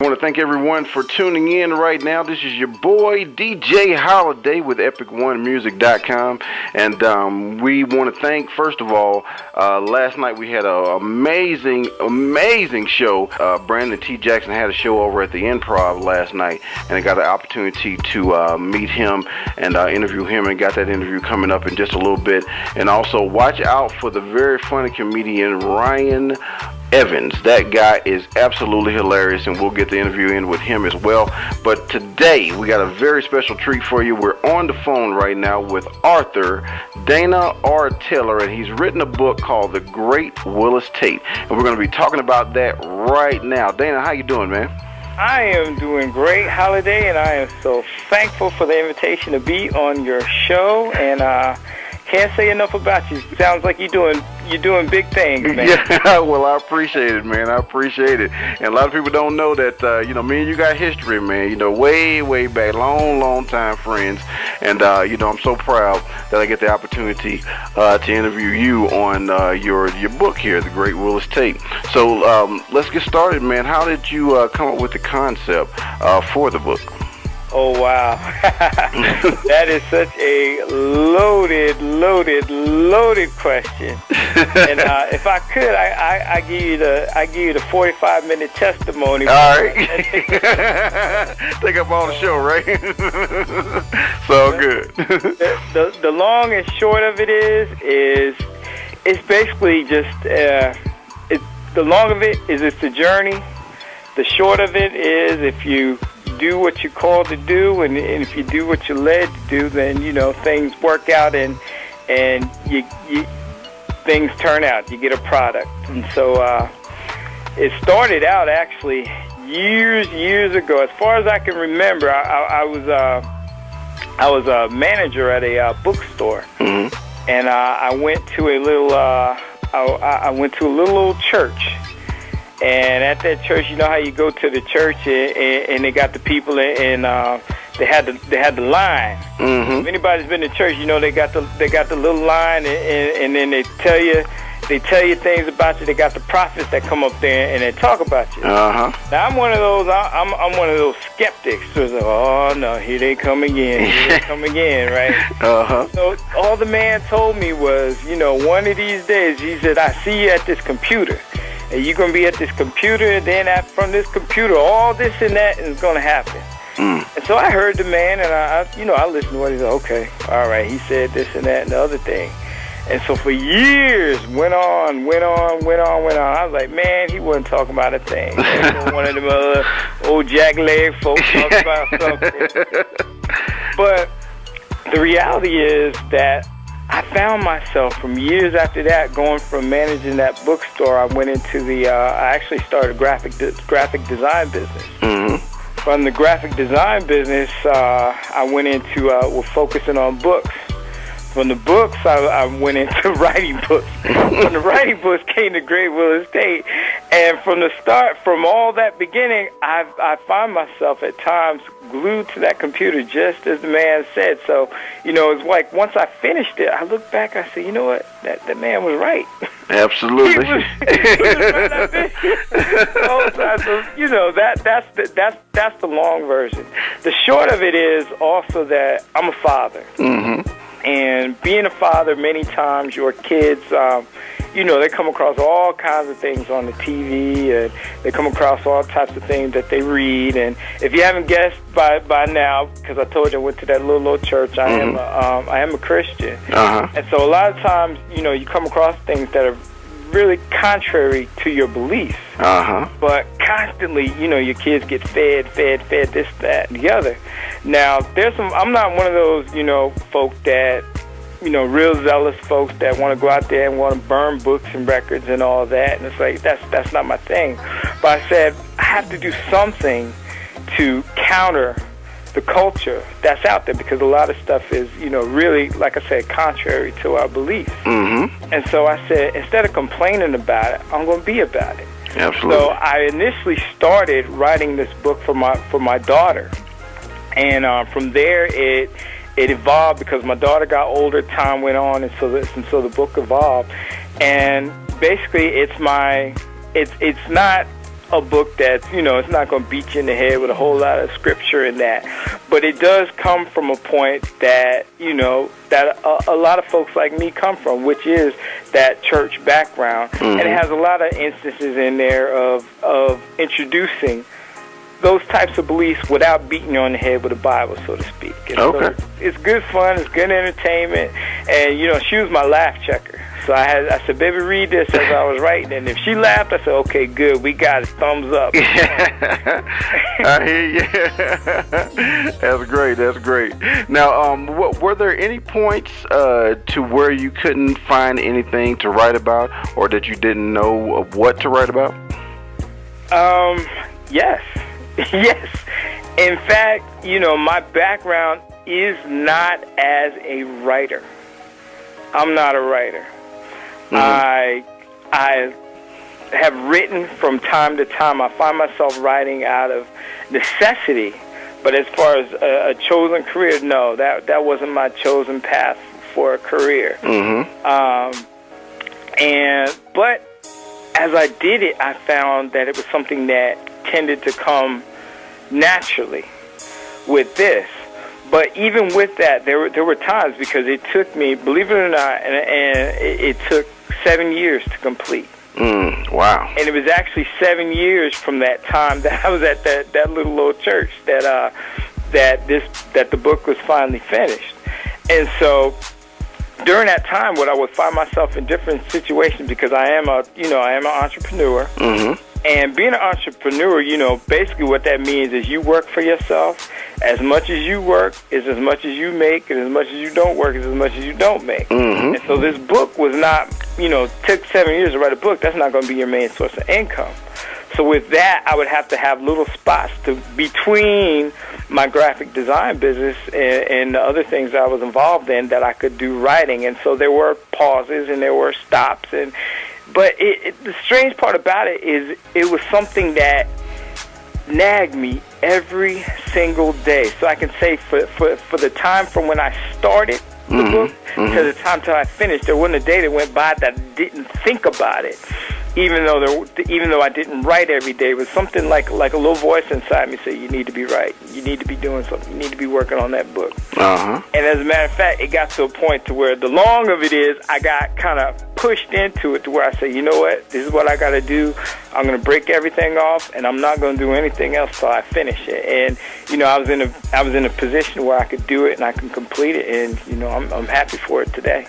I want to thank everyone for tuning in right now. This is your boy, DJ Holiday with EpicOneMusic.com. And we want to thank, first of all, last night we had an amazing show. Brandon T. Jackson had a show over at the Improv last night, and I got an opportunity to meet him and interview him, and got that interview coming up in just a little bit. And also, watch out for the very funny comedian Ryan Evans. That guy is absolutely hilarious, and we'll get the interview in with him as well. But today we got a very special treat for you. We're on the phone right now with Arthur Dana R. Taylor, and he's written a book called The Great Willis Tate, and we're going to be talking about that right now. Dana, how you doing, man? I am doing great, Holiday, and I am so thankful for the invitation to be on your show, and can't say enough about you. Sounds like you're doing big things, man. Yeah, well, I appreciate it, man. I appreciate it. And a lot of people don't know that, me and you got history, man. Way back, long time friends. And, I'm so proud that I get the opportunity to interview you on your book here, The Great Willis Tate. So let's get started, man. How did you come up with the concept for the book? Oh, wow. That is such a loaded question. And if I could, I give you the 45-minute testimony. All right. Take up all the show, right? So good. The long and short of it is it's basically just the long of it is it's the journey. The short of it is if you do what you're called to do, and if you do what you're led to do, then things work out, and you things turn out. You get a product. And so it started out actually years ago. As far as I can remember, I was a manager at a bookstore, mm-hmm. and I went to a little I went to a little old church. And at that church, you know how you go to the church and they got the people and they had the line. Mm-hmm. If anybody's been to church, they got the little line and then they tell you things about you. They got the prophets that come up there and they talk about you. Uh-huh. Now I'm one of those. I'm one of those skeptics. So it's like, oh no, here they come again. Here they come again, right? Uh-huh. So all the man told me was, one of these days, he said, I see you at this computer. And you're going to be at this computer, and then from this computer, all this and that is going to happen. Mm. And so I heard the man, and I listened to what he said. Okay, all right, he said this and that and the other thing. And so for years, went on. I was like, man, he wasn't talking about a thing. One of them old jackleg folks talking about something. But the reality is that I found myself from years after that going from managing that bookstore. I went into I actually started a graphic design business. Mm-hmm. From the graphic design business, I went into focusing on books. From the books, I went into writing books. From the writing books came the Great Willis Tate. And from the start, from all that beginning, I find myself at times glued to that computer, just as the man said. So, it's like once I finished it, I look back, I say, you know what, that man was right. Absolutely. he was right. I finished it. So, that's the long version. The short of it is also that I'm a father. Mm-hmm. And being a father, many times your kids, they come across all kinds of things on the TV, and they come across all types of things that they read. And if you haven't guessed by now, because I told you I went to that little old church, I am a Christian. Uh-huh. And so a lot of times, you come across things that are really contrary to your beliefs. Uh-huh. But constantly, your kids get fed this, that, and the other. Now, I'm not one of those, folk that, real zealous folks that want to go out there and want to burn books and records and all that. And it's like, that's not my thing. But I said, I have to do something to counter the culture that's out there, because a lot of stuff is, really, like I said, contrary to our beliefs. Mm-hmm. And so I said, instead of complaining about it, I'm going to be about it. Absolutely. So I initially started writing this book for my daughter, and from there it evolved because my daughter got older. Time went on, and so the book evolved. And basically, it's not a book that's, it's not going to beat you in the head with a whole lot of scripture in that. But it does come from a point that, that a lot of folks like me come from, which is that church background. And it has a lot of instances in there of introducing those types of beliefs without beating you on the head with a Bible, so to speak. And okay. So it's good fun, it's good entertainment, and, she was my laugh checker. So I said, baby, read this as I was writing. And if she laughed, I said, okay, good, we got it, thumbs up. I hear you. That's great, that's great. Now, were there any points to where you couldn't find anything to write about, or that you didn't know what to write about? Yes. Yes. In fact, my background is not as a writer. I'm not a writer. I have written from time to time. I find myself writing out of necessity, but as far as a chosen career, no, that wasn't my chosen path for a career. But as I did it, I found that it was something that tended to come naturally with this. But even with that, there were times, because it took me, believe it or not, and it took 7 years to complete. Wow. And it was actually 7 years from that time that I was at that little old church that the book was finally finished. And so during that time, what I would find myself in different situations, because I am an entrepreneur. And being an entrepreneur, basically what that means is you work for yourself. As much as you work is as much as you make, and as much as you don't work is as much as you don't make. And so this book was not, took 7 years to write a book. That's not going to be your main source of income. So with that, I would have to have little spots between my graphic design business and the other things that I was involved in that I could do writing. And so there were pauses and there were stops. But the strange part about it is it was something that nagged me every single day. So I can say for the time from when I started the book to the time till I finished, there wasn't a day that went by that I didn't think about it. Even though I didn't write every day, it was something like a little voice inside me said, you need to be writing. You need to be doing something. You need to be working on that book. And as a matter of fact, it got to a point to where the long of it is, I got kind of pushed into it to where I said, you know what, this is what I got to do. I'm going to break everything off, and I'm not going to do anything else till I finish it. And I was in a position where I could do it and I can complete it, and I'm happy for it today.